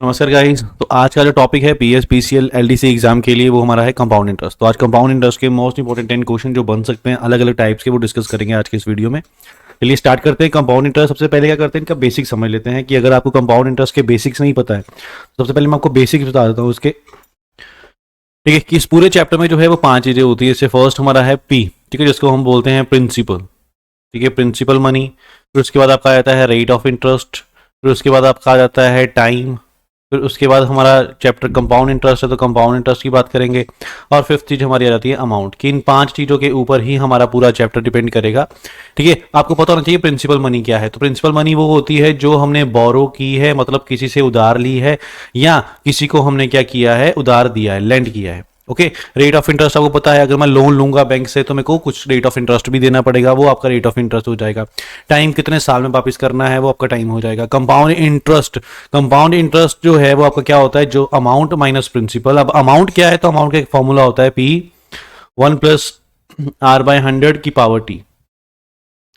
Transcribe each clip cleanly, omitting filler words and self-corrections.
नमस्कार गाइस। तो आज का जो टॉपिक है पीएस पीसीएल एलडीसी एग्जाम के लिए वो हमारा है कंपाउंड इंटरेस्ट। तो आज कंपाउंड इंटरेस्ट के मोस्ट इंपोर्टेंट 10 क्वेश्चन जो बन सकते हैं अलग अलग टाइप्स के, वो डिस्कस करेंगे आज के इस वीडियो में। चलिए स्टार्ट करते हैं। कंपाउंड इंटरेस्ट सबसे पहले क्या करते हैं, इनका बेसिक समझ लेते हैं कि अगर आपको कंपाउंड इंटरेस्ट के बेसिक्स नहीं पता है तो सबसे पहले मैं आपको बेसिक्स बता देता हूँ उसके। ठीक है, कि इस पूरे चैप्टर में जो है वो 5 चीजें होती है। इससे फर्स्ट हमारा है पी, ठीक है, जिसको हम बोलते हैं प्रिंसिपल। ठीक है, प्रिंसिपल मनी। फिर उसके बाद आपका आ जाता है रेट ऑफ इंटरेस्ट। फिर उसके बाद आपका आ जाता है टाइम। फिर उसके बाद हमारा चैप्टर कंपाउंड इंटरेस्ट है तो कंपाउंड इंटरेस्ट की बात करेंगे। और फिफ्थ चीज हमारी आ जाती है अमाउंट, कि इन 5 चीजों के ऊपर ही हमारा पूरा चैप्टर डिपेंड करेगा। ठीक है, आपको पता होना चाहिए प्रिंसिपल मनी क्या है। तो प्रिंसिपल मनी वो होती है जो हमने बोरो की है, मतलब किसी से उधार ली है, या किसी को हमने क्या किया है, उधार दिया है, लेंड किया है। ओके, रेट ऑफ इंटरेस्ट आपको पता है, अगर मैं लोन लूंगा बैंक से तो मेरे को कुछ रेट ऑफ इंटरेस्ट भी देना पड़ेगा, वो आपका रेट ऑफ इंटरेस्ट हो जाएगा। टाइम कितने साल में वापस करना है, वो आपका टाइम हो जाएगा। कंपाउंड इंटरेस्ट, कंपाउंड इंटरेस्ट जो है वो आपका क्या होता है, जो अमाउंट माइनस प्रिंसिपल। अब अमाउंट क्या है, तो अमाउंट का एक फॉर्मूला होता है पी 1 + R/100 की पावर टी।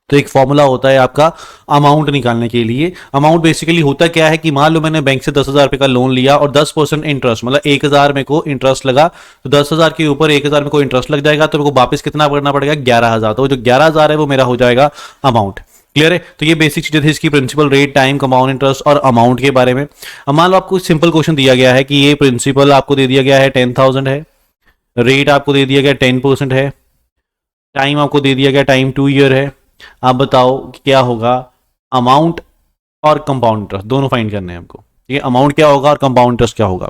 तो एक फॉर्मूला होता है आपका अमाउंट निकालने के लिए। अमाउंट बेसिकली होता क्या है कि मान लो मैंने बैंक से 10,000 रुपए का लोन लिया और 10% इंटरेस्ट, मतलब 1,000 मेरे को इंटरेस्ट लगा, तो 10,000 के ऊपर 1,000 मेरे को इंटरेस्ट लग जाएगा, तो मेरे को वापस कितना भरना पड़ेगा, 11,000। तो जो 11,000 है वो मेरा हो जाएगा अमाउंट। क्लियर है? तो ये बेसिक चीजें थी इसकी, principal, rate, time, compound interest और अमाउंट के बारे में। अब मान लो आपको सिंपल क्वेश्चन दिया गया है कि ये प्रिंसिपल आपको दे दिया गया है 10,000 है, रेट आपको दे दिया गया 10% है, टाइम आपको दे दिया गया टाइम 2 ईयर है। आप बताओ क्या होगा अमाउंट और कंपाउंड इंटरेस्ट, दोनों फाइंड करने हैं आपको। ठीक है, अमाउंट क्या होगा और कंपाउंड इंटरेस्ट क्या होगा।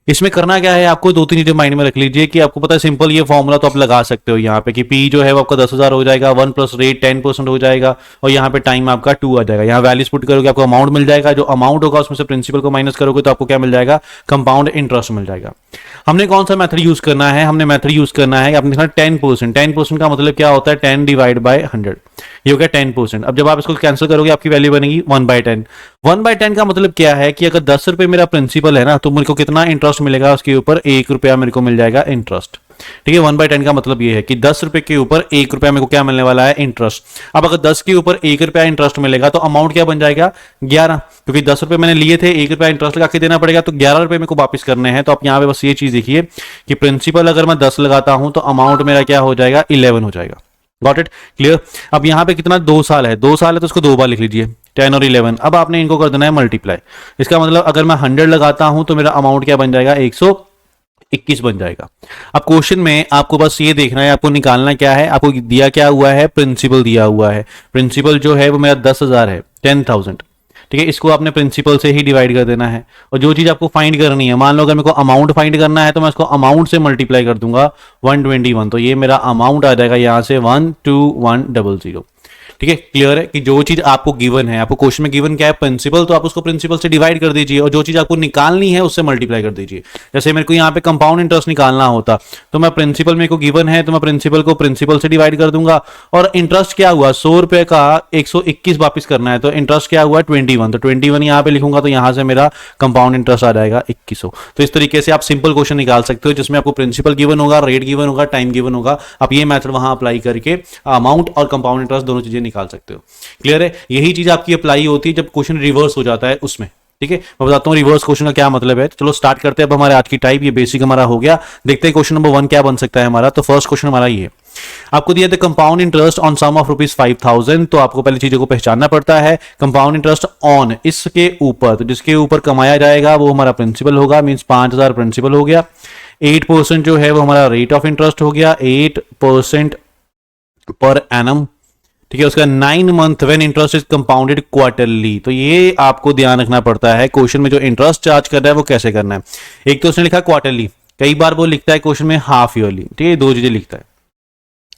इसमें करना क्या है, आपको 2-3 चीजें माइंड में रख लीजिए कि आपको पता है सिंपल ये फॉर्मूला तो आप लगा सकते हो यहाँ पे कि पी जो है वो आपका 10,000 हो जाएगा, 1 + रेट 10% हो जाएगा, और यहाँ पे टाइम आपका 2 आ जाएगा। यहाँ वैल्यूज पुट करोगे आपको अमाउंट मिल जाएगा, जो अमाउंट होगा उसमें से प्रिंसिपल को माइनस करोगे तो आपको क्या मिल जाएगा, कंपाउंड इंटरेस्ट मिल जाएगा। हमने कौन सा मेथड यूज करना है, हमने मेथड यूज करना है आपने 10%। 10% का मतलब क्या होता है, 10/100, ये हो गया 10%। अब जब आप इसको कैंसिल करोगे आपकी वैल्यू बनेगी 1/10। 1/10 का मतलब क्या है कि अगर 10 रुपए मेरा प्रिंसिपल है ना, तो मेरे को कितना इंटरेस्ट मिलेगा, उसके ऊपर 1 रुपया मेरे को मिल जाएगा इंटरेस्ट। ठीक है, 1/10 का मतलब ये है कि 10 रुपए के ऊपर 1 रुपया मेरे को क्या मिलने वाला है, इंटरेस्ट। अब अगर 10 के ऊपर 1 रुपया इंटरेस्ट मिलेगा तो अमाउंट क्या बन जाएगा, 11, क्योंकि 10 रुपए मैंने लिए थे, 1 रुपया इंटरेस्ट लगा के देना पड़ेगा, तो 11 रुपए मेरे को वापस करने हैं। तो आप यहाँ पे बस ये चीज देखिए कि प्रिंसिपल अगर मैं 10 लगाता हूं तो अमाउंट मेरा क्या हो जाएगा, 11 हो जाएगा। Got it? क्लियर? अब यहाँ पे कितना, 2 साल है, 2 साल है तो उसको 2 बार लिख लीजिए, 10 और 11। अब आपने इनको कर देना है मल्टीप्लाई। इसका मतलब अगर मैं 100 लगाता हूं तो मेरा अमाउंट क्या बन जाएगा, 121 बन जाएगा। अब क्वेश्चन में आपको बस ये देखना है, आपको निकालना क्या है, आपको दिया क्या हुआ है, प्रिंसिपल दिया हुआ है। प्रिंसिपल जो है वो मेरा 10,000 है, 10,000। ठीक है, इसको आपने प्रिंसिपल से ही डिवाइड कर देना है। और जो चीज आपको फाइंड करनी है, मान लो अगर मेरे को अमाउंट फाइंड करना है तो मैं इसको अमाउंट से मल्टीप्लाई कर दूंगा 121, तो ये मेरा अमाउंट आ जाएगा यहां से 12100। ठीक है, क्लियर है कि जो चीज आपको गिवन है, आपको क्वेश्चन में गिवन क्या है, प्रिंसिपल, तो आप उसको प्रिंसिपल से डिवाइड कर दीजिए, और जो चीज आपको निकालनी है उससे मल्टीप्लाई कर दीजिए। जैसे मेरे को यहाँ पे कंपाउंड इंटरेस्ट निकालना होता तो मैं प्रिंसिपल मेरे को गिवन है तो मैं प्रिंसिपल को प्रिंसिपल से डिवाइड कर दूंगा। और इंटरेस्ट क्या हुआ, 100 रुपए का 121 वापिस करना है, तो इंटरेस्ट क्या हुआ, 21, तो 21 यहाँ पे लिखूंगा तो यहां से मेरा कंपाउंड इंटरेस्ट आ जाएगा 2100। तो इस तरीके से आप सिंपल क्वेश्चन निकाल सकते हो जिसमें आपको प्रिंसिपल गिवन होगा, रेट गिवन होगा, टाइम गिवन होगा। आप ये मेथड वहां अप्लाई करके अमाउंट और कंपाउंड इंटरेस्ट दोनों चीजें निकाल सकते हो। क्लियर है? यही चीज आपकी अप्लाई होती है जब क्वेश्चन रिवर्स हो जाता है उसमें। ठीक है, मैं बताता हूं रिवर्स क्वेश्चन का क्या मतलब है। तो चलो स्टार्ट करते हैं। अब हमारे आज की टाइप ये बेसिक हमारा हो गया। देखते हैं क्वेश्चन नंबर 1 क्या बन सकता है हमारा। तो फर्स्ट क्वेश्चन हमारा ये आपको दिया था, compound interest on sum of ₹5,000। तो आपको पहले चीजों को पहचानना पड़ता है। कंपाउंड इंटरेस्ट ऑन, इसके ऊपर, तो जिसके ऊपर कमाया जाएगा वो हमारा प्रिंसिपल होगा, मींस 5,000 प्रिंसिपल हो गया। 8% जो है वो हमारा रेट ऑफ इंटरेस्ट हो गया, 8% पर एनम। ठीक है, उसका 9 month when interest is compounded quarterly. तो ये आपको ध्यान रखना पड़ता है क्वेश्चन में जो इंटरेस्ट चार्ज कर रहा है वो कैसे करना है। एक तो उसने लिखा क्वार्टरली, कई बार वो लिखता है क्वेश्चन में हाफ ईयरली। ठीक है, 2 चीजें लिखता है,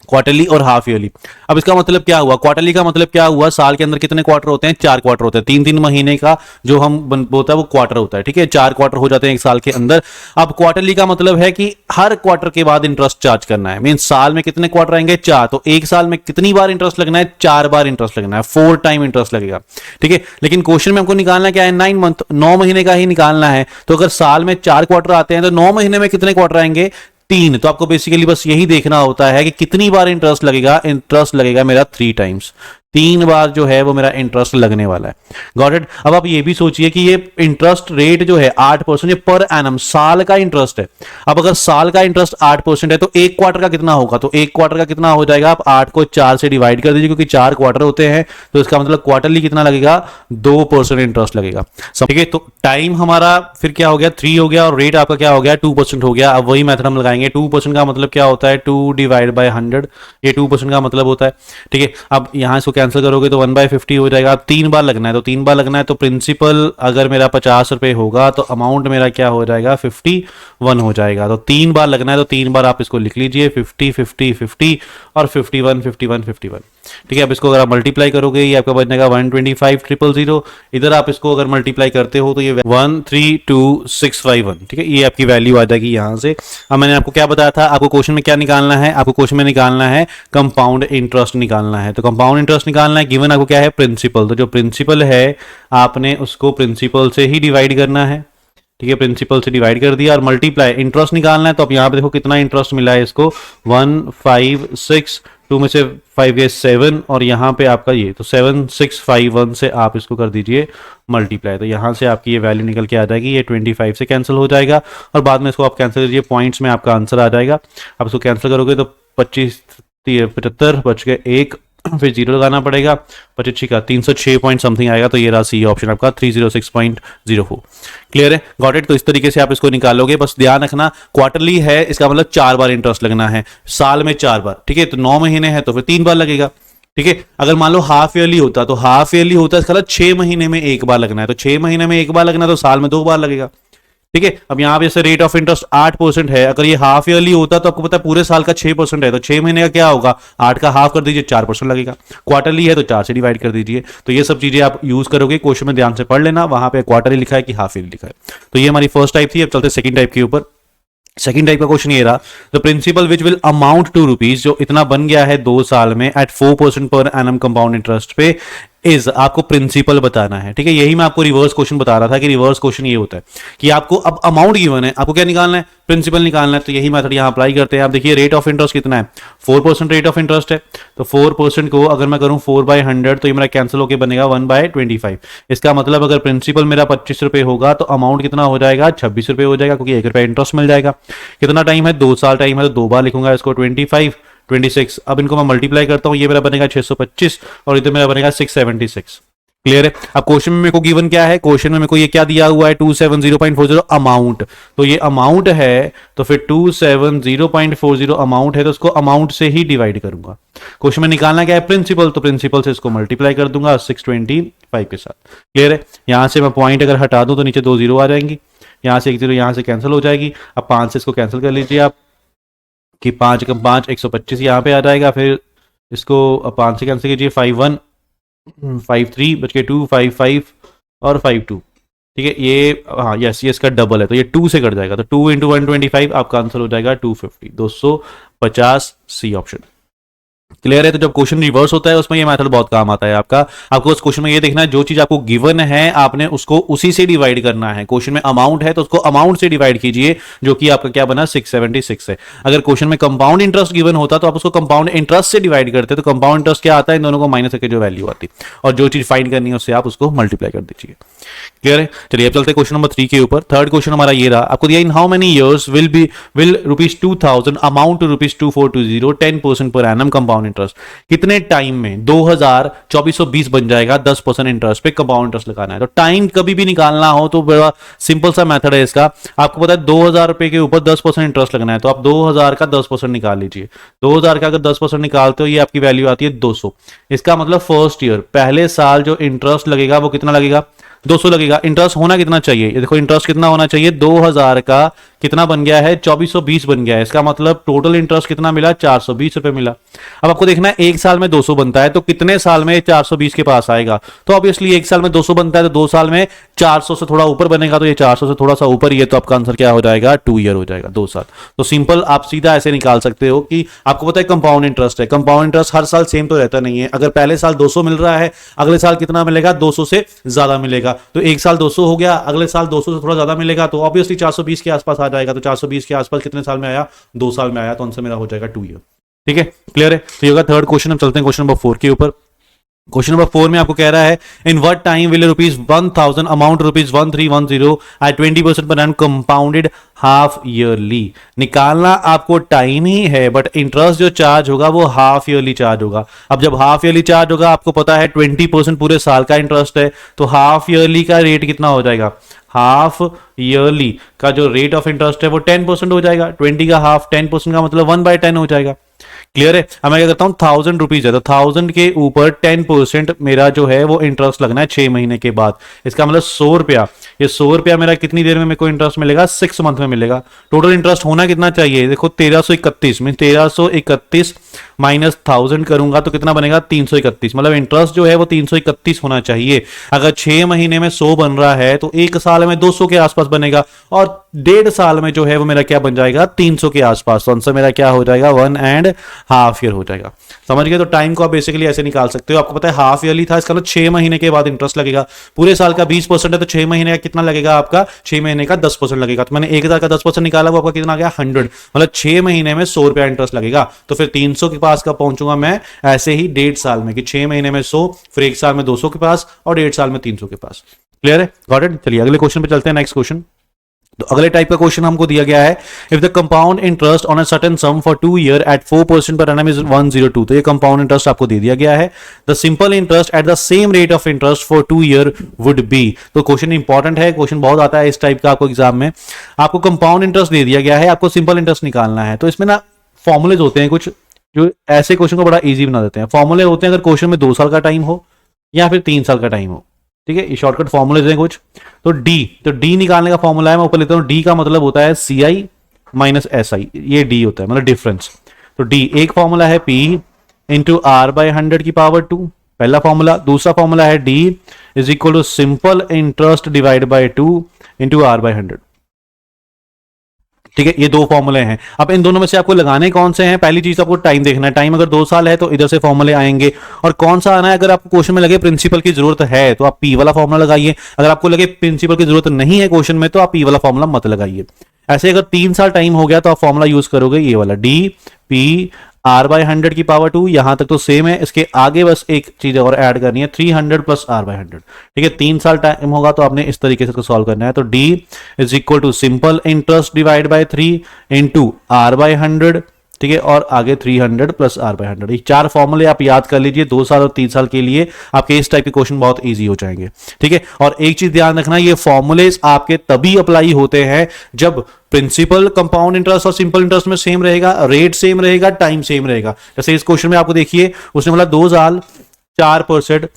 क्वार्टरली और हाफ ईयरली। अब इसका मतलब क्या हुआ, क्वार्टरली का मतलब क्या हुआ, साल के अंदर कितने क्वार्टर होते हैं, 4 क्वार्टर होते हैं। 3-3 महीने का जो हम होता है वो क्वार्टर होता है। ठीक है, 4 क्वार्टर हो जाते हैं एक साल के अंदर। अब क्वार्टरली का मतलब है कि हर क्वार्टर के बाद इंटरेस्ट चार्ज करना है। मीन साल में कितने क्वार्टर आएंगे, 4, तो एक साल में कितनी बार इंटरेस्ट लगना है, 4 बार इंटरेस्ट लगना है, 4 टाइम इंटरेस्ट लगेगा। ठीक है, लेकिन क्वेश्चन में हमको निकालना क्या है, 9 मंथ, 9 महीने का ही निकालना है। तो अगर साल में 4 क्वार्टर आते हैं तो 9 महीने में कितने क्वार्टर आएंगे, 3। तो आपको बेसिकली बस यही देखना होता है कि कितनी बार इंटरेस्ट लगेगा। इंटरेस्ट लगेगा मेरा 3 टाइम्स, 3 बार जो है वो मेरा इंटरेस्ट लगने वाला है। Got it. अब आप ये भी सोचिए कि ये इंटरेस्ट रेट जो है 8%, ये पर एनम साल का इंटरेस्ट है। अब अगर साल का इंटरेस्ट 8% है तो एक क्वार्टर का कितना होगा, तो एक क्वार्टर का कितना हो जाएगा, आप 8 को 4 से डिवाइड कर दीजिए, क्योंकि 4 क्वार्टर होते हैं, तो इसका मतलब क्वार्टरली कितना लगेगा, 2% इंटरेस्ट लगेगा। ठीक है, तो टाइम हमारा फिर क्या हो गया, 3 हो गया, और रेट आपका क्या हो गया, 2% हो गया। अब वही मेथड हम लगाएंगे। 2% का मतलब क्या होता है, 2 डिवाइड बाय 100, ये 2% का मतलब होता है। ठीक है, अब यहां इसको कैंसिल करोगे तो 1/50 हो जाएगा। अब 3 बार लगना है, तो 3 बार लगना है, तो प्रिंसिपल अगर मेरा 50 रुपए होगा तो अमाउंट मेरा क्या हो जाएगा, 51 हो जाएगा। तो 3 बार लगना है, तो 3 बार आप इसको लिख लीजिए, 50 50 50 और 51 51 51। ठीक है, अब इसको अगर आप मल्टीप्लाई करोगे ये आपका बन जाएगा 125,000। इधर आप इसको अगर मल्टीप्लाई करते हो तो ये 132,651। ठीक है, ये आपकी वैल्यू आ जाएगी यहां से। अब मैंने आपको क्या बताया था, आपको क्वेश्चन में क्या निकालना है, आपको क्वेश्चन में निकालना है कंपाउंड इंटरेस्ट निकालना है। तो कंपाउंड इंटरेस्ट निकालना है, गिवन आपको क्या है, प्रिंसिपल। तो जो प्रिंसिपल है आपने उसको प्रिंसिपल से ही डिवाइड करना है। ठीक है, प्रिंसिपल से डिवाइड कर दिया, और मल्टीप्लाई इंटरेस्ट निकालना है। तो आप यहां पे देखो कितना इंटरेस्ट मिला है इसको, 156, 2 में से 5 गए 7, और यहाँ पे आपका ये, तो 7651 से आप इसको कर दीजिए मल्टीप्लाई। तो यहाँ से आपकी ये वैल्यू निकल के आ जाएगी, ये 25 से कैंसिल हो जाएगा, और बाद में इसको आप कैंसिल कीजिए, पॉइंट्स में आपका आंसर आ जाएगा। आप इसको कैंसिल करोगे तो 25 75 बच गए 1, फिर 0 लगाना पड़ेगा, 25 का 306 पॉइंट समथिंग आएगा। तो ये रहा सी ऑप्शन आपका 306.04। क्लियर है, गॉट इट। तो इस तरीके से आप इसको निकालोगे। बस ध्यान रखना क्वार्टरली है, इसका मतलब 4 बार इंटरेस्ट लगना है, साल में 4 बार। ठीक है, तो 9 महीने है तो फिर 3 बार लगेगा। ठीक है, अगर मान लो हाफ ईयरली होता तो हाफ ईयरली होता, इसका मतलब 6 महीने में 1 बार लगना है, तो 6 महीने में 1 बार लगना, तो साल में 2 बार लगेगा। ठीक है, अब यहां पे जैसे रेट ऑफ इंटरेस्ट 8% है, अगर ये हाफ ईयरली होता तो आपको पता है पूरे साल का 6% है, तो 6 महीने का क्या होगा, 8 का हाफ कर दीजिए, 4% लगेगा। क्वार्टरली है तो 4 से डिवाइड कर दीजिए। तो ये सब चीजें आप यूज करोगे, क्वेश्चन में ध्यान से पढ़ लेना, वहां पे क्वार्टरली लिखा है कि हाफ ईयरली लिखा है। तो ये हमारी फर्स्ट टाइप थी। अब चलते सेकंड टाइप के ऊपर। सेकंड टाइप का क्वेश्चन ये रहा, the principal which will amount to rupees, जो इतना बन गया है 2 साल में एट 4% पर एनम कंपाउंड इंटरेस्ट पे, इज आपको प्रिंसिपल बताना है। ठीक है, यही मैं आपको रिवर्स क्वेश्चन बता रहा था कि रिवर्स क्वेश्चन ये होता है कि आपको अब अमाउंट गिवन है, आपको क्या निकालना है, प्रिंसिपल निकालना है। तो यही मेथड यहां अप्लाई करते हैं। आप देखिए रेट ऑफ इंटरेस्ट कितना है, 4% रेट ऑफ इंटरेस्ट है, तो 4% को अगर मैं करूं 4/100 तो ये मेरा कैंसिल होकर बनेगा 1/25। इसका मतलब अगर प्रिंसिपल मेरा 25 रुपए होगा तो अमाउंट कितना हो जाएगा, 26 रुपए हो जाएगा, क्योंकि 1 रुपया इंटरेस्ट मिल जाएगा। कितना टाइम है, 2 साल टाइम है, तो 2 बार लिखूंगा इसको, 25 26। अब इनको मैं मल्टीप्लाई करता हूं, ये मेरा बनेगा 625 और इधर मेरा बनेगा 676। क्लियर है। अब क्वेश्चन में मेरे को गिवन क्या है, क्वेश्चन में मेरे को ये क्या दिया हुआ है, 270.40 अमाउंट। तो ये अमाउंट है, तो फिर 270.40 अमाउंट है, तो उसको अमाउंट से ही डिवाइड करूंगा। क्वेश्चन में निकालना क्या है, प्रिंसिपल, तो प्रिंसिपल से इसको मल्टीप्लाई कर दूंगा 625 के साथ। क्लियर है। यहां से मैं पॉइंट अगर हटा दूं तो नीचे 2 0 आ जाएंगी, यहां से 1 0 यहां से कैंसिल हो जाएगी। अब 5 से इसको कैंसिल कर लीजिए आप, कि 5 कम 5 125 यहाँ पे आ जाएगा। फिर इसको 5 से कैंसिल कीजिए, 51 53 बच के 2 55 और 52। ठीक है, ये हाँ यस, ये इसका डबल है, तो ये 2 से कट जाएगा, तो 2 × 125 आपका आंसर हो जाएगा 250, 250 सी ऑप्शन। क्लियर है। तो जब क्वेश्चन रिवर्स होता है उसमें ये मेथड बहुत काम आता है आपका। आपको उस क्वेश्चन में ये देखना है, जो चीज आपको गिवन है आपने उसको उसी से डिवाइड करना है। क्वेश्चन में अमाउंट है तो उसको अमाउंट से डिवाइड कीजिए, जो कि आपका क्या बना 676 है। अगर क्वेश्चन में कंपाउंड इंटरेस्ट गिवन होता तो आप उसको कंपाउंड इंटरेस्ट से डिवाइड करते, तो कंपाउंड इंटरेस्ट क्या आता है, इन दोनों को माइनस करके जो वैल्यू आती, और जो चीज फाइंड करनी है उससे आप उसको मल्टीप्लाई कर दीजिए। क्लियर है। चलिए अब चलते हैं क्वेश्चन नंबर 3 के ऊपर। थर्ड क्वेश्चन हमारा ये रहा, आपको दिया in how many years will ₹2000 amount to ₹2420 10% पर एनम कंपाउंड इंटरेस्ट। कितने टाइम में 2000 2420 बन जाएगा 10% इंटरेस्ट पे कंपाउंड इंटरेस्ट लगाना है। तो टाइम कभी भी निकालना हो तो बड़ा सिंपल सा मेथड है इसका। आपको पता है 2000 रुपए के ऊपर 10% इंटरेस्ट लगना है, तो आप 2000 का 10% निकाल लीजिए। 2000 का अगर 10% निकालते हो ये आपकी वैल्यू आती है 200। इसका मतलब फर्स्ट ईयर पहले साल जो इंटरेस्ट लगेगा वो कितना लगेगा, 200 लगेगा। इंटरेस्ट होना कितना चाहिए, ये देखो इंटरेस्ट कितना होना चाहिए, 2000 का कितना बन गया है 2420 बन गया है। इसका मतलब टोटल इंटरेस्ट कितना मिला, 420 रुपए मिला। अब आपको देखना है एक साल में 200 बनता है तो कितने साल में 420 के पास आएगा। तो ऑब्वियसली एक साल में 200 बनता है तो 2 साल में 400 से थोड़ा ऊपर बनेगा, तो ये 400 से थोड़ा सा ऊपर ही है, तो आपका आंसर क्या हो जाएगा 2 ईयर हो जाएगा, 2 साल। तो सिंपल आप सीधा ऐसे निकाल सकते हो कि आपको पता है कंपाउंड इंटरेस्ट है, कंपाउंड इंटरेस्ट हर साल सेम तो रहता नहीं है। अगर पहले साल 200 मिल रहा है, अगले साल कितना मिलेगा, 200 से ज्यादा मिलेगा। तो एक साल 200 हो गया, अगले साल 200 से थोड़ा ज्यादा मिलेगा, तो ऑब्वियसली 420 के आसपास आ जाएगा। तो 420 के आसपास कितने साल में आया, 2 साल में आया, तो आंसर मेरा हो जाएगा 2 ईयर। ठीक है, क्लियर है। तो ये होगा थर्ड क्वेश्चन। हम चलते हैं क्वेश्चन नंबर 4 के ऊपर। क्वेश्चन नंबर 4 में आपको कह रहा है in what time will ₹1000 amount ₹1310 at 20% पर एनम कंपाउंडेड हाफ ईयरली। निकालना आपको टाइम ही है, बट इंटरेस्ट जो चार्ज होगा वो हाफ ईयरली चार्ज होगा। अब जब हाफ ईयरली चार्ज होगा, आपको पता है 20% पूरे साल का इंटरेस्ट है, तो हाफ ईयरली का रेट कितना हो जाएगा? हाफ ईयरली का जो रेट ऑफ इंटरेस्ट है वो 10% हो जाएगा। 20 का हाफ 10% का मतलब 1/10 हो जाएगा। क्लियर है? अब मैं क्या करता हूं, 1000 रुपीज है तो 1000 के ऊपर 10% मेरा जो है वो इंटरेस्ट लगना है 6 महीने के बाद। इसका मतलब 100 रुपया। ये 100 रुपया मेरा कितनी देर में मेरे को इंटरेस्ट मिलेगा? 6 मंथ में मिलेगा। टोटल इंटरेस्ट होना कितना चाहिए? देखो 1331 में 1331 माइनस 1000 करूंगा तो कितना बनेगा? 331। मतलब इंटरेस्ट जो है वो 331 होना चाहिए। अगर 6 महीने में 100 बन रहा है तो 1 साल में 200 के आसपास बनेगा, और 1.5 साल में जो है वो मेरा क्या बन जाएगा? 300 के आसपास। तो आंसर मेरा क्या हो जाएगा? 1.5 ईयर हो जाएगा। समझ गए? तो टाइम को आप बेसिकली ऐसे निकाल सकते हो। आपको पता है हाफ ईयरली था, इसका मतलब 6 महीने के बाद इंटरेस्ट लगेगा। पूरे साल का 20% है तो 6 महीने का कितना लगेगा आपका? 6 महीने का 10% लगेगा। तो मैंने 1000 का 10% निकाला, वो आपका कितना आ गया? 100। मतलब 6 महीने में 100 रुपया इंटरेस्ट लगेगा। तो फिर 300 के पास कब पहुंचूंगा मैं? ऐसे ही 1.5 साल में, कि 6 महीने में 100, फिर 1 साल में 200 के पास, और 1.5 साल में 300 के पास। क्लियर है? Got it? चलिए अगले क्वेश्चन पे चलते हैं। Next question. तो अगले टाइप का क्वेश्चन हमको दिया गया है, if the compound interest on a certain sum for 2 year at 4% पर एनम इज 102। तो ये कंपाउंड इंटरेस्ट आपको दे दिया गया है। The simple interest eight the same rate of interest for 2 year would be. तो क्वेश्चन इंपॉर्टेंट है, क्वेश्चन बहुत आता है इस टाइप का आपको एग्जाम में। आपको कंपाउंड इंटरेस्ट दे दिया गया है, आपको सिंपल इंटरेस्ट निकालना है। तो इसमें ना फॉर्मुलेज होते हैं कुछ जो ऐसे क्वेश्चन को बड़ा इजी बना देते हैं। फॉर्मूले होते हैं अगर क्वेश्चन में 2 साल का टाइम हो या फिर 3 साल का टाइम हो। ठीक है, ये शॉर्टकट फॉर्मूले हैं कुछ। तो डी निकालने का फॉर्मूला है, मैं ऊपर लेता हूं। डी का मतलब होता है CI माइनस SI। ये डी होता है, मतलब डिफरेंस। तो डी एक फॉर्मूला है P इंटू R/100 की पावर 2, पहला फॉर्मूला। दूसरा फॉर्मूला है D is equal to simple interest divide by 2 into R/100। ठीक है, ये 2 फॉर्मूले हैं। अब इन दोनों में से आपको लगाने कौन से हैं? पहली चीज आपको टाइम देखना है। टाइम अगर 2 साल है तो इधर से फॉर्मूले आएंगे। और कौन सा आना है? अगर आपको क्वेश्चन में लगे प्रिंसिपल की जरूरत है तो आप P वाला फॉर्मूला लगाइए। अगर आपको लगे प्रिंसिपल की जरूरत नहीं है क्वेश्चन में तो आप P वाला फॉर्मूला मत लगाइए। ऐसे अगर 3 साल टाइम हो गया तो आप फॉर्मूला यूज करोगे ये वाला, D/P R/100 की पावर 2। यहां तक तो सेम है। इसके आगे बस एक चीज और ऐड करनी है, 300 प्लस R/100। ठीक है, 3 साल टाइम होगा तो आपने इस तरीके से इसको सॉल्व करना है। तो D is equal to simple interest divide by 3 into R/100। ठीक है, और आगे 300 प्लस R/100। ये 4 फॉर्मूले आप याद कर लीजिए। 2 साल और 3 साल के लिए आपके इस टाइप के क्वेश्चन बहुत इजी हो जाएंगे। ठीक है, और एक चीज ध्यान रखना, ये फॉर्मूले आपके तभी अप्लाई होते हैं जब प्रिंसिपल, कंपाउंड इंटरेस्ट और सिंपल इंटरेस्ट में सेम रहेगा, रेट सेम रहेगा, टाइम सेम रहेगा। जैसे इस क्वेश्चन में आपको देखिए, उसने बोला 2 साल 4%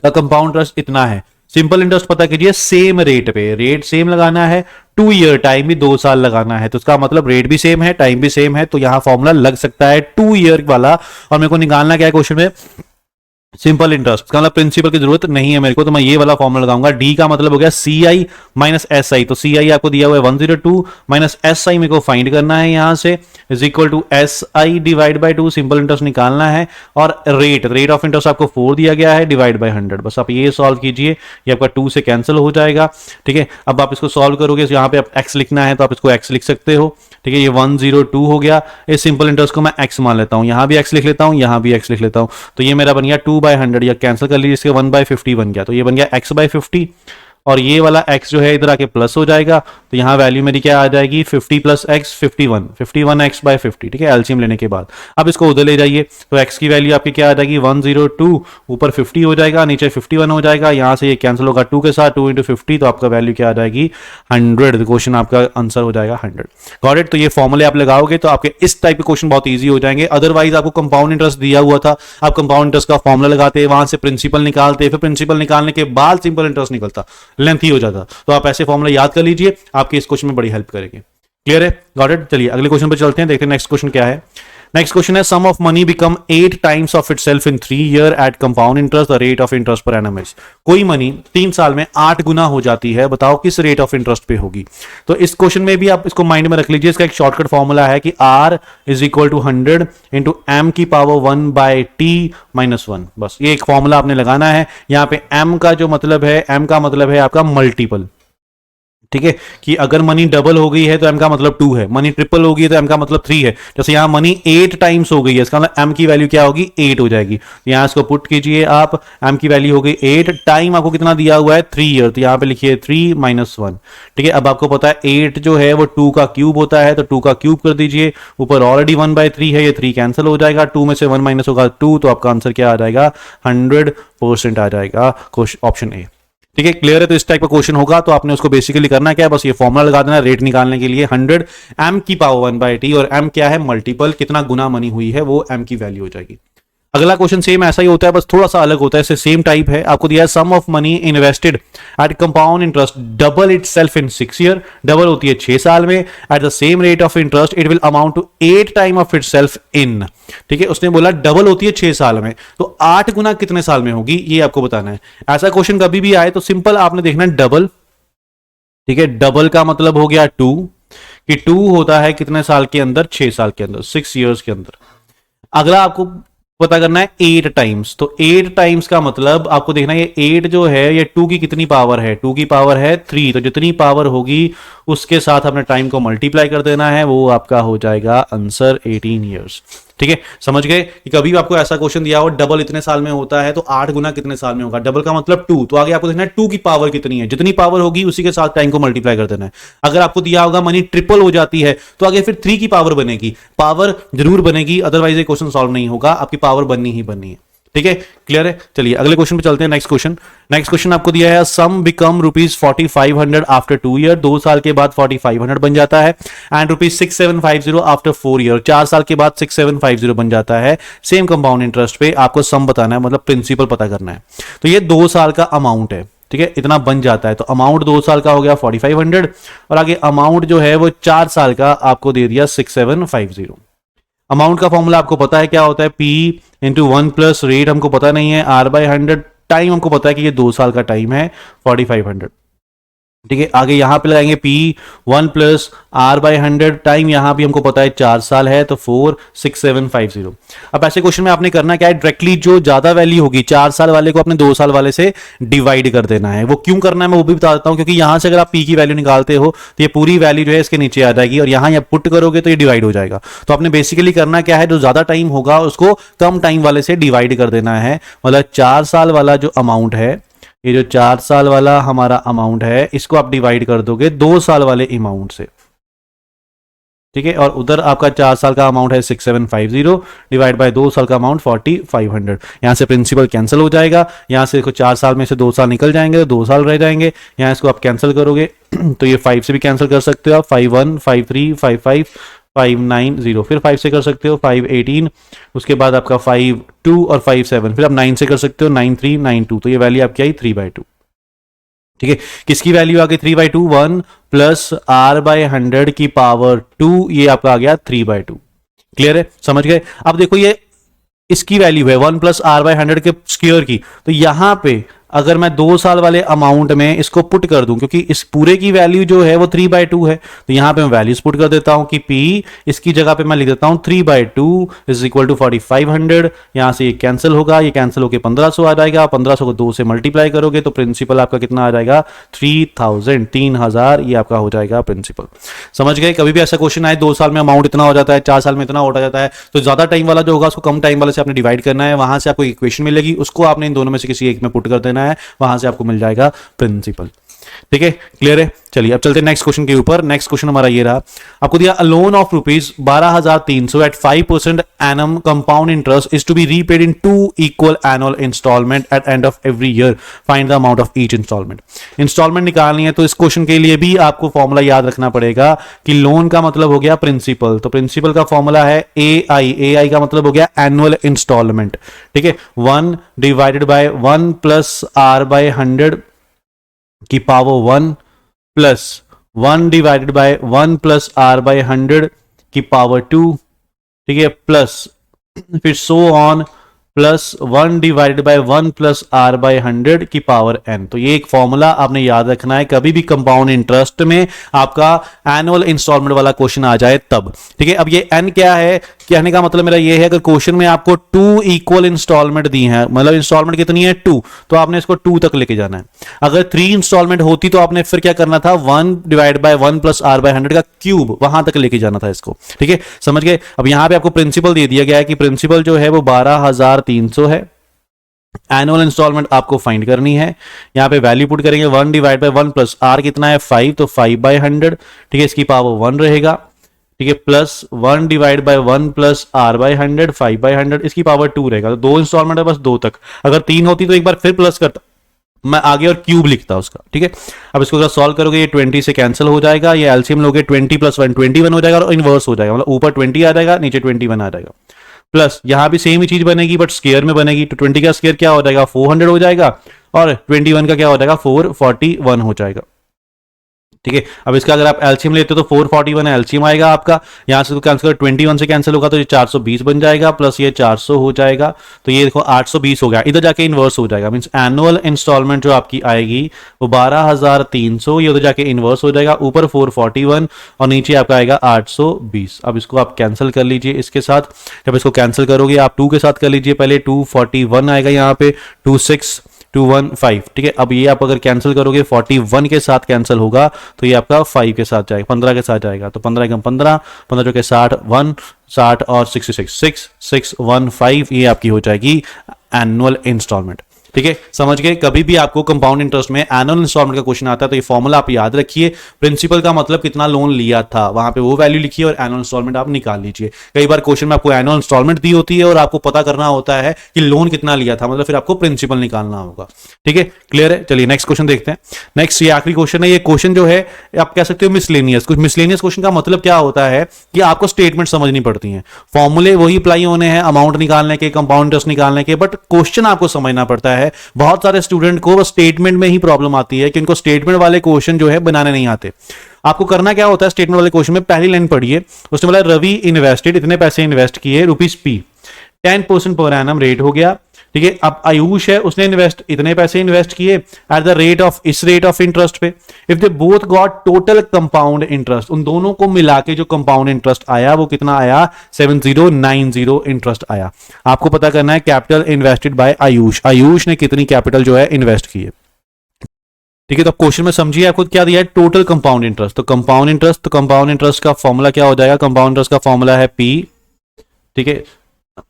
का कंपाउंड इंटरेस्ट इतना है। सिंपल इंटरेस्ट पता कीजिए सेम रेट पे, रेट सेम लगाना है। 2 ईयर, टाइम भी 2 साल लगाना है। तो इसका मतलब रेट भी सेम है, टाइम भी सेम है, तो यहां फॉर्मूला लग सकता है 2 ईयर वाला। और मेरे को निकालना क्या है क्वेश्चन में? Simple interest. इसका मतलब प्रिंसिपल की जरूरत नहीं है मेरे को, तो मैं ये वाला फॉर्मूला लगाऊंगा। डी का मतलब हो गया CI माइनस SI। तो CI आपको दिया हुआ है 102 माइनस SI मेरे को फाइंड करना है यहां से, is equal to SI divide by 2। Simple interest निकालना है। और रेट ऑफ इंटरेस्ट आपको 4 दिया गया है, डिवाइड बाय 100। बस आप ये सॉल्व कीजिए, ये आपका 2 से कैंसिल हो जाएगा। ठीक है, अब आप इसको सॉल्व करोगे, यहाँ पे आप x लिखना है तो आप इसको x लिख सकते हो। ठीक है, ये 102 हो गया। इस सिंपल इंटरेस्ट को मैं x मान लेता हूं, यहां भी x लिख लेता हूं, यहां भी x लिख लेता हूं। तो ये मेरा बन गया 2/100, या कैंसिल कर लीजिए, इसके 1/50 बन गया। तो ये बन गया x/50, और ये वाला x जो है इधर आके प्लस हो जाएगा। तो यहां वैल्यू मेरी क्या आ जाएगी? 50 प्लस x 51 x/50। ठीक है, एलसीएम लेने के बाद अब इसको उधर ले जाइए तो x की वैल्यू आपकी क्या आ जाएगी? 102 ऊपर 50 हो जाएगा, नीचे 51 हो जाएगा। यहां से ये कैंसिल होगा 2 के साथ, 2 इंटू 50, तो आपका वैल्यू क्या आ जाएगी? 100। क्वेश्चन आपका आंसर हो जाएगा 100। Got it? तो ये फॉर्मूले आप लगाओगे तो आपके इस टाइप के क्वेश्चन बहुत ईजी हो जाएंगे। अदरवाइज आपको कंपाउंड इंटरेस्ट दिया हुआ था, आप कंपाउंड इंटरेस्ट का फॉर्मूला लगाते, वहां से प्रिंसिपल निकालते, फिर प्रिंसिपल निकालने के बाद सिंपल इंटरेस्ट निकलता, लेंथी हो जाता। तो आप ऐसे फॉर्मूला याद कर लीजिए, आपके इस क्वेश्चन में बड़ी हेल्प करेंगे। क्लियर है? Got it? चलिए अगले क्वेश्चन पर चलते हैं, देखते हैं नेक्स्ट क्वेश्चन क्या है। नेक्स्ट क्वेश्चन है, sum of money become 8 times of itself in 3 year at compound interest, the rate of interest per annum is. कोई मनी 3 साल में 8 गुना हो जाती है, बताओ किस रेट ऑफ इंटरेस्ट पे होगी। तो इस क्वेश्चन में भी आप इसको माइंड में रख लीजिए। इसका एक शॉर्टकट फॉर्मूला है कि R is equal to 100 into M की पावर 1/T माइनस 1। बस ये एक फॉर्मूला आपने लगाना है। यहां पे M का जो मतलब है, M का मतलब है आपका मल्टीपल। ठीक है, कि अगर मनी डबल हो गई है तो एम का मतलब 2 है, मनी ट्रिपल हो गई है तो एम का मतलब 3 है। जैसे यहां मनी 8 टाइम्स हो गई है, इसका मतलब एम की वैल्यू क्या होगी, 8 हो जाएगी। तो यहां इसको पुट कीजिए आप, एम की वैल्यू हो गई 8, टाइम आपको कितना दिया हुआ है 3 ईयर, तो यहां पे लिखिए 3 माइनस 1। ठीक है, अब आपको पता है 8 जो है वो 2 का क्यूब होता है, तो 2 का क्यूब कर दीजिए, ऊपर ऑलरेडी 1/3 है, ये 3 कैंसिल हो जाएगा, 2 में से 1 माइनस होगा 2, तो आपका आंसर क्या आ जाएगा, 100% आ जाएगा, ऑप्शन ए। ठीक है, क्लियर है। तो इस टाइप का क्वेश्चन होगा तो आपने उसको बेसिकली करना क्या है, बस ये फॉर्मूला लगा देना रेट निकालने के लिए, 100 एम की पावर 1/t, और एम क्या है, मल्टीपल, कितना गुना मनी हुई है वो एम की वैल्यू हो जाएगी। अगला क्वेश्चन सेम ऐसा ही होता है, बस थोड़ा सा अलग होता है, इससे सेम टाइप है। आपको दिया है sum of money invested at compound interest double itself in 6 year, double होती है 6 साल में, at the same rate of interest it will amount to 8 time of itself in. ठीक है, उसने बोला डबल होती है 6 साल में, तो 8 गुना कितने साल में होगी ये आपको बताना है। ऐसा क्वेश्चन कभी भी आए तो सिंपल आपने देखना है डबल। ठीक है, डबल का मतलब हो गया 2, कि 2 होता है कितने साल के अंदर, 6 साल के अंदर, 6 ईयर्स के अंदर। अगला आपको पता करना है 8 टाइम्स, तो 8 टाइम्स का मतलब आपको देखना है ये 8 जो है ये 2 की कितनी पावर है, 2 की पावर है 3, तो जितनी पावर होगी उसके साथ अपने टाइम को मल्टीप्लाई कर देना है, वो आपका हो जाएगा आंसर 18 ईयर्स। ठीक है, समझ गए कि कभी भी आपको ऐसा क्वेश्चन दिया हो डबल इतने साल में होता है तो 8 गुना कितने साल में होगा, डबल का मतलब 2, तो आगे आपको देखना है 2 की पावर कितनी है, जितनी पावर होगी उसी के साथ टाइम को मल्टीप्लाई कर देना है। अगर आपको दिया होगा मनी ट्रिपल हो जाती है तो आगे फिर 3 की पावर बनेगी, पावर जरूर बनेगी, अदरवाइज ये क्वेश्चन सॉल्व नहीं होगा, आपकी पावर बननी ही बननी है। ठीक है, क्लियर है। चलिए अगले क्वेश्चन पे चलते हैं। नेक्स्ट क्वेश्चन आपको दिया है सम बिकम ₹4500 आफ्टर 2 ईयर, 2 साल के बाद 4500 बन जाता है, एंड ₹6750 आफ्टर 4 ईयर, 4 साल के बाद 6750 बन जाता है। सेम कंपाउंड इंटरेस्ट पे आपको सम बताना है, मतलब प्रिंसिपल पता करना है। तो ये 2 साल का अमाउंट है, ठीक है, इतना बन जाता है, तो अमाउंट 2 साल का हो गया 4500, और आगे अमाउंट जो है वो 4 साल का आपको दे दिया 6750। अमाउंट का फॉर्मूला आपको पता है क्या होता है, P इंटू 1 प्लस रेट हमको पता नहीं है, R/100, टाइम हमको पता है कि ये 2 साल का टाइम है 4500। ठीक है, आगे यहां पे लगाएंगे P1 प्लस R/100, टाइम यहां भी हमको पता है 4 साल है, तो 46750। अब ऐसे क्वेश्चन में आपने करना क्या है, डायरेक्टली जो ज्यादा वैल्यू होगी 4 साल वाले को अपने 2 साल वाले से डिवाइड कर देना है। वो क्यों करना है मैं वो भी बता देता हूं, क्योंकि यहां से अगर आप P की वैल्यू निकालते हो तो ये पूरी वैल्यू जो है इसके नीचे आ जाएगी, और यहां पुट करोगे तो ये डिवाइड हो जाएगा। तो आपने बेसिकली करना क्या है, जो ज्यादा टाइम होगा उसको कम टाइम वाले से डिवाइड कर देना है। मतलब 4 साल वाला जो अमाउंट है, ये जो 4 साल वाला हमारा अमाउंट है, इसको आप डिवाइड कर दोगे 2 साल वाले अमाउंट से। ठीक है, और उधर आपका 4 साल का अमाउंट है 6750 डिवाइड बाय 2 साल का अमाउंट 4500। यहां से प्रिंसिपल कैंसिल हो जाएगा, यहां से देखो 4 साल में से 2 साल निकल जाएंगे तो 2 साल रह जाएंगे, यहां इसको आप कैंसिल करोगे तो ये 5 से भी कैंसिल कर सकते हो आप, 51 53 55 590, फिर 5 से कर सकते हो 518, उसके बाद आपका 52 और 57, फिर आप 9 से कर सकते हो 9392, तो ये वैल्यू आपकी आई 3/2। ठीक है, किसकी वैल्यू आ गई 3/2, 1 प्लस R/100 की पावर 2, ये आपका आ गया 3/2। क्लियर है, समझ गए। अब देखो ये इसकी वैल्यू है 1 प्लस R/100 के स्क्वायर की, तो यहां पे अगर मैं 2 साल वाले अमाउंट में इसको पुट कर दूं, क्योंकि इस पूरे की वैल्यू जो है वो 3/2 है, तो यहां पे मैं वैल्यूज पुट कर देता हूं कि P इसकी जगह पे मैं लिख देता हूं 3/2 इज इक्वल टू 4500। यहां से ये कैंसिल होगा, ये कैंसिल होकर 1500 आ जाएगा, 1500 को 2 से मल्टीप्लाई करोगे तो प्रिंसिपल आपका कितना आ जाएगा 3000, 3000, ये आपका हो जाएगा प्रिंसिपल। समझ गए। कभी भी ऐसा क्वेश्चन आए 2 साल में अमाउंट इतना हो जाता है, 4 साल में इतना हो जाता है, तो ज्यादा टाइम वाला जो होगा उसको कम टाइम वाले से आपने डिवाइड करना है, वहां से आपको इक्वेशन मिलेगी, उसको आपने इन दोनों में से किसी एक में पुट कर देना है, वहां से आपको मिल जाएगा प्रिंसिपल। ठीक है, क्लियर है। चलिए अब चलते हैं नेक्स्ट क्वेश्चन के ऊपर। नेक्स्ट क्वेश्चन हमारा ये रहा, आपको दिया a loan of ₹12,300 at 5% annum compound interest is to be repaid in 2 equal annual instalment at end of every year, find the amount of each instalment. Instalment निकालनी है तो इस क्वेश्चन के लिए भी आपको फॉर्मूला याद रखना पड़ेगा कि लोन का मतलब हो गया प्रिंसिपल, तो प्रिंसिपल का फॉर्मूला है AI का मतलब हो गया एनुअल इंस्टॉलमेंट। ठीक है, 1 डिवाइडेड बाय 1 प्लस R/100 की power 1 plus 1 divided by 1 plus R/100 की पावर 2, ठीक है, प्लस फिर so on plus 1 divided by 1 plus R/100 की पावर n। तो ये एक फॉर्मूला आपने याद रखना है कभी भी कंपाउंड इंटरेस्ट में आपका एनुअल इंस्टॉलमेंट वाला क्वेश्चन आ जाए तब। ठीक है, अब ये n क्या है, कहने का मतलब मेरा ये है, अगर क्वेश्चन में आपको 2 इक्वल इंस्टॉलमेंट दी है, मतलब इंस्टॉलमेंट कितनी है 2, तो आपने इसको 2 तक लेके जाना है। अगर 3 इंस्टॉलमेंट होती तो आपने फिर क्या करना था, 1 divide by 1 plus r by 100 का क्यूब, वहां तक लेके जाना था इसको। ठीक है, समझ गए। अब यहां पे आपको प्रिंसिपल दे दिया गया है कि प्रिंसिपल जो है वो 12,300 है। एनुअल इंस्टॉलमेंट आपको फाइंड करनी है। यहां पे वैल्यू पुट करेंगे, 1 डिवाइड बाय 1 प्लस r कितना है 5, तो 5 बाय 100। ठीक है, इसकी पावर 1 रहेगा। ठीक है, plus 1 divide by 1 plus r by 100, 5 by 100, इसकी पावर 2 रहेगा। तो 2 इंस्टॉलमेंट है बस, 2 तक। अगर 3 होती तो एक बार फिर प्लस करता मैं आगे और क्यूब लिखता उसका। ठीक है, अब इसको अगर सॉल्व करोगे ये 20 से कैंसिल हो जाएगा, ये एलसीएम लोगे 20 प्लस 1 21 हो जाएगा और इनवर्स हो जाएगा, मतलब ऊपर 20 आ जाएगा, नीचे 21 आ जाएगा। प्लस यहां भी सेम ही चीज बनेगी बट स्केयर में बनेगी, तो 20 का स्केयर क्या हो जाएगा 400 हो जाएगा और 21 का क्या हो जाएगा 441 हो जाएगा। ठीक है, अब इसका अगर आप एलसीएम लेते हो तो 441 एलसीएम आएगा आपका। यहां से तो कैंसिल 21 से कैंसिल होगा तो ये 420 बन जाएगा, प्लस ये 400 हो जाएगा, तो ये देखो 820 हो गया, इधर जाके इनवर्स हो जाएगा। मींस एनुअल इंस्टॉलमेंट जो आपकी आएगी वो 12,300, ये उधर जाके इनवर्स हो जाएगा, ऊपर 441 और नीचे आपका आएगा 820। अब इसको आप कैंसिल कर लीजिए इसके साथ। जब इसको कैंसिल करोगे आप 2 के साथ कर लीजिए, पहले 241 आएगा यहाँ पे 26215। ठीक है, अब ये आप अगर कैंसिल करोगे 41 के साथ कैंसिल होगा तो ये आपका 5 के साथ जाएगा, 15 के साथ जाएगा, तो 15 कम 15, 15 जो के 60, 1 60 और 66 6615, ये आपकी हो जाएगी एनुअल इंस्टॉलमेंट। ठीक है, समझ गए। कभी भी आपको कंपाउंड इंटरेस्ट में एनुअल इंस्टॉलमेंट का क्वेश्चन आता है तो ये फॉर्मूला आप याद रखिए। प्रिंसिपल का मतलब कितना लोन लिया था, वहां पे वो वैल्यू लिखिए और एनुअल इंस्टॉलमेंट आप निकाल लीजिए। कई बार क्वेश्चन में आपको एनुअल इंस्टॉलमेंट दी होती है और आपको पता करना होता है कि लोन कितना लिया था, मतलब फिर आपको प्रिंसिपल निकालना होगा। ठीक है, क्लियर है। चलिए नेक्स्ट क्वेश्चन देखते हैं। नेक्स्ट ये आखिरी क्वेश्चन है। ये क्वेश्चन जो है आप कह सकते हो मिसलेनियस। कुछ मिसलेनियस क्वेश्चन का मतलब क्या होता है कि आपको स्टेटमेंट समझनी पड़ती है, फॉर्मूले वही अप्लाई होने हैं अमाउंट निकालने के, कंपाउंड इंटरेस्ट निकालने के, बट क्वेश्चन आपको समझना पड़ता है। बहुत सारे स्टूडेंट को स्टेटमेंट में ही प्रॉब्लम आती है कि उनको स्टेटमेंट वाले क्वेश्चन जो है बनाने नहीं आते। आपको करना क्या होता है, स्टेटमेंट वाले क्वेश्चन में पहली लाइन पढ़िए, उसने बोला रवि इन्वेस्टेड, इतने पैसे इन्वेस्ट किए रुपीज पी, 10% पर एनम रेट हो गया। ठीक है, अब आयुष है उसने इतने पैसे इन्वेस्ट किए एट द रेट ऑफ, इस रेट ऑफ इंटरेस्ट पे। If they both got total compound interest, उन दोनों को मिला के जो कंपाउंड इंटरेस्ट आया वो कितना आया 7090 इंटरेस्ट आया। आपको पता करना है capital invested bye Ayush, Ayush ने कितनी कैपिटल जो है इन्वेस्ट की है। ठीक है, तो क्वेश्चन में समझिए आपको क्या दिया है टोटल कंपाउंड इंटरेस्ट। तो कंपाउंड इंटरेस्ट का फॉर्मूला क्या हो जाएगा, कंपाउंड इंटरेस्ट का फॉर्मूला है पी। ठीक है,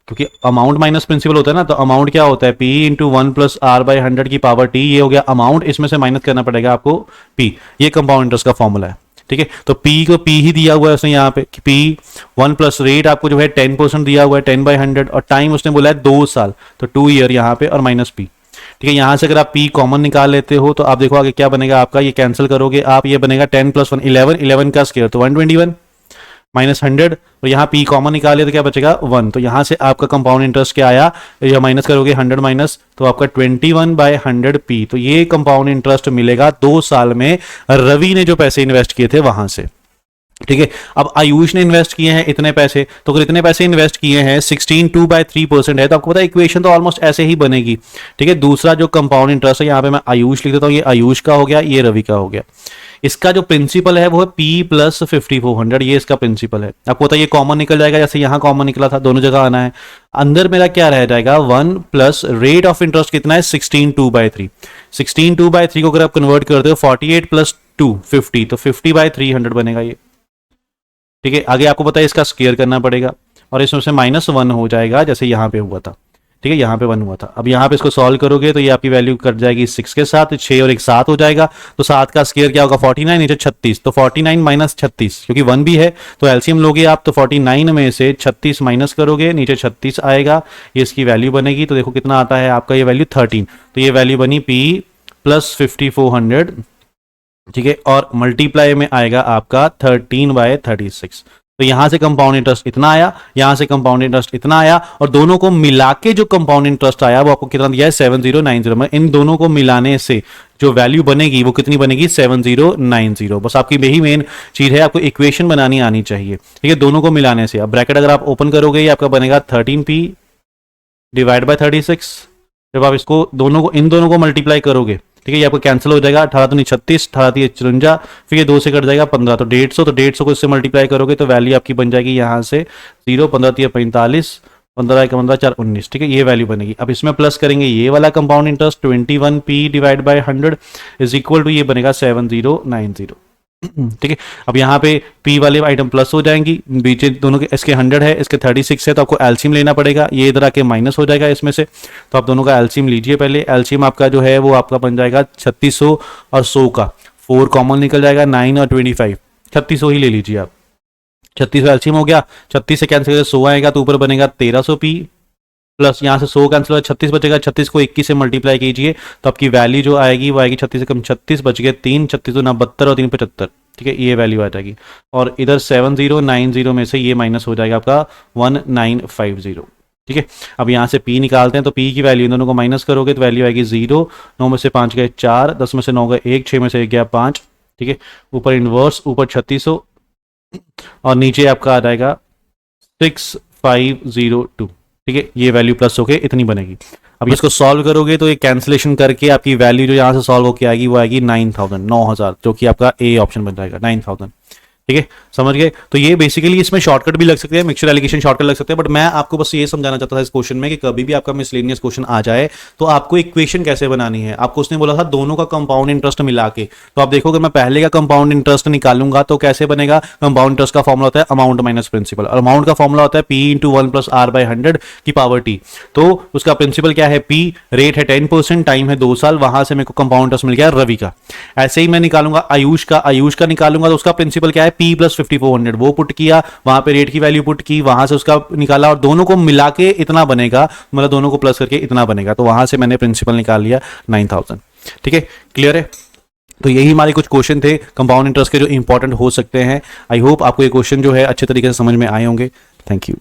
क्योंकि अमाउंट माइनस प्रिंसिपल होता है ना, तो अमाउंट क्या होता है P into 1 plus R by 100 की पावर T, ये हो गया अमाउंट, इसमें से माइनस करना पड़ेगा आपको P। ये कंपाउंड इंटरेस्ट का फॉर्मूला है। ठीक है, तो P को P ही दिया हुआ है उसने यहाँ पे, P 1 प्लस रेट आपको जो है 10% दिया हुआ है 10 बाई 100 और टाइम उसने बोला है 2 साल, तो 2 ईयर यहाँ पे और माइनस P। ठीक है, यहां से अगर आप P कॉमन निकाल लेते हो तो आप देखो आगे क्या बनेगा आपका, ये कैंसिल करोगे आप, ये बनेगा 10 प्लस 1 11, 11 का स्क्वायर तो 121 माइनस 100 और यहाँ P कॉमन निकाले तो क्या बचेगा 1। तो यहाँ से आपका कंपाउंड इंटरेस्ट क्या आया, या माइनस करोगे 100 माइनस तो आपका 21 बाय 100 P। तो ये कंपाउंड इंटरेस्ट मिलेगा 2 साल में रवि ने जो पैसे इन्वेस्ट किए थे वहां से। ठीक है, अब आयुष ने इन्वेस्ट किए हैं इतने पैसे, तो अगर इतने पैसे इन्वेस्ट किए हैं 16/2/3% है तो आपको पता है इक्वेशन तो ऑलमोस्ट ऐसे ही बनेगी। ठीक है, दूसरा जो कंपाउंड इंटरेस्ट है यहाँ पे मैं आयुष लिख देता हूँ, ये आयुष का हो गया, ये रवि का हो गया। इसका जो प्रिंसिपल है वो है P प्लस 5400, ये इसका प्रिंसिपल है। आपको पता है ये कॉमन निकल जाएगा, जैसे यहाँ कॉमन निकला था, दोनों जगह आना है। अंदर मेरा क्या रह जाएगा 1 प्लस रेट ऑफ इंटरेस्ट कितना है 16/2/3। 16/2/3 को अगर आप कन्वर्ट करते हो 48 प्लस 2 50, तो 50/300 बनेगा ये। ठीक है, आगे आपको पता है इसका स्क्वायर करना पड़ेगा और इसमें से -1 हो जाएगा जैसे यहाँ पे हुआ था। ठीक है, यहाँ पे 1 हुआ था। अब यहाँ पे इसको सॉल्व करोगे तो ये आपकी वैल्यू कट जाएगी 6 के साथ, 6 और 1 7 हो जाएगा, तो 7 का स्क्वायर क्या होगा 49, नीचे 36, तो 49 माइनस 36 क्योंकि 1 भी है तो एलसीएम लोगे आप, तो 49 में से 36 माइनस करोगे, नीचे 36 आएगा, ये इसकी वैल्यू बनेगी। तो देखो कितना आता है आपका ये वैल्यू 13, तो ये वैल्यू बनी P प्लस 5400। ठीक है, और मल्टीप्लाई में आएगा आपका 13/36। तो यहां से कंपाउंड इंटरेस्ट इतना आया, यहां से कंपाउंड इंटरेस्ट इतना आया, और दोनों को मिला के जो कंपाउंड इंटरेस्ट आया वो आपको कितना दिया है 7090 में। इन दोनों को मिलाने से जो वैल्यू बनेगी वो कितनी बनेगी 7090। बस आपकी यही मेन चीज है, आपको इक्वेशन बनानी आनी चाहिए। ठीक है, दोनों को मिलाने से। अब ब्रैकेट अगर आप ओपन करोगे ये आपका बनेगा 13P डिवाइड बाय 36। जब आप इसको इन दोनों को मल्टीप्लाई करोगे, ठीक है, ये आपको कैंसिल हो जाएगा, 18 दूनी 36, 18 तीन 54, फिर ये 2 से कट जाएगा 15, तो 150, तो 150 को इससे मल्टीप्लाई करोगे तो वैल्यू आपकी बन जाएगी यहाँ से 0, 15 तीन 45, 15 एक 15 4 19, ठीक है, ये वैल्यू बनेगी। अब इसमें प्लस करेंगे ये वाला compound interest 21p divide by 100 is equal to ये बनेगा 7090, ठीक है। अब यहाँ पे p वाले आइटम प्लस हो जाएंगी, बीच दोनों के, इसके 100 है, इसके 36 है, तो आपको एलसीएम लेना पड़ेगा, ये इधर आके माइनस हो जाएगा इसमें से, तो आप दोनों का एलसीएम लीजिए पहले। एलसीएम आपका जो है वो आपका बन जाएगा 3600 और 100 का 4 कॉमन निकल जाएगा, 9 और 25, 3600 ही ले लीजिए आप। 3600 एलसीएम हो गया, 36 से कैंसिल करके 100 आएगा तो ऊपर बनेगा 1300p, प्लस यहाँ से 100 कैंसिल होगा, 36 बचेगा, 36 को 21 से मल्टीप्लाई कीजिए तो आपकी वैल्यू जो आएगी वो आएगी 36 से कम 36 बच गए 3, 36 तो 72 और 3 75, ठीक है, ये वैल्यू आ जाएगी। और इधर 7090 में से ये माइनस हो जाएगा आपका 1950, ठीक है। अब यहाँ से p निकालते हैं, तो p की वैल्यू इन दोनों को माइनस करोगे तो वैल्यू आएगी 0, 9 में से 5 गए 4, 10 में से 9 गए 1, 6 में से 1 गया 5, ठीक है, ऊपर इनवर्स, ऊपर 3600 और नीचे आपका आ जाएगा 6502, ठीक है, ये वैल्यू प्लस होके इतनी बनेगी। अब इसको सॉल्व करोगे तो ये कैंसिलेशन करके आपकी वैल्यू जो यहाँ से सॉल्व होके आएगी वो आएगी 9000, जो कि आपका ए ऑप्शन बन जाएगा 9000, ठीक है, समझ गए। तो ये बेसिकली इसमें शॉर्टकट भी लग सकते हैं, मिक्सचर एलिगेशन शॉर्टकट लग सकते हैं, बट मैं आपको बस ये समझाना चाहता था इस क्वेश्चन में कि कभी भी आपका मिसलेनियस क्वेश्चन आ जाए तो आपको इक्वेशन कैसे बनानी है। आपको उसने बोला था दोनों का कंपाउंड इंटरेस्ट मिला के, तो आप देखो अगर मैं पहले का कंपाउंड इंटरेस्ट निकालूंगा तो कैसे बनेगा। कंपाउंड इंटरेस्ट का फॉर्मुला होता है अमाउंट माइनस प्रिंसिपल, अमाउंट का फॉर्मुला होता है p into 1 plus r by 100 की पावर t। तो उसका प्रिंसिपल क्या है, p, रेट है 10%, टाइम है 2 साल, वहां से मेरे को कंपाउंड इंटरेस्ट मिल गया रवि का। ऐसे ही मैं निकालूंगा आयुष का निकालूंगा तो उसका प्रिंसिपल क्या है, p प्लस 5400, वो पुट किया, वहां पे रेट की वैल्यू पुट की, वहां से उसका निकाला और दोनों को मिला के इतना बनेगा, मतलब दोनों को प्लस करके इतना बनेगा, तो वहां से मैंने प्रिंसिपल निकाल लिया 9000, ठीक है, क्लियर है। तो यही हमारे कुछ क्वेश्चन थे कंपाउंड इंटरेस्ट के जो इंपॉर्टेंट हो सकते हैं। आई होप आपको ये क्वेश्चन जो है अच्छे तरीके से समझ में आए होंगे। Thank you.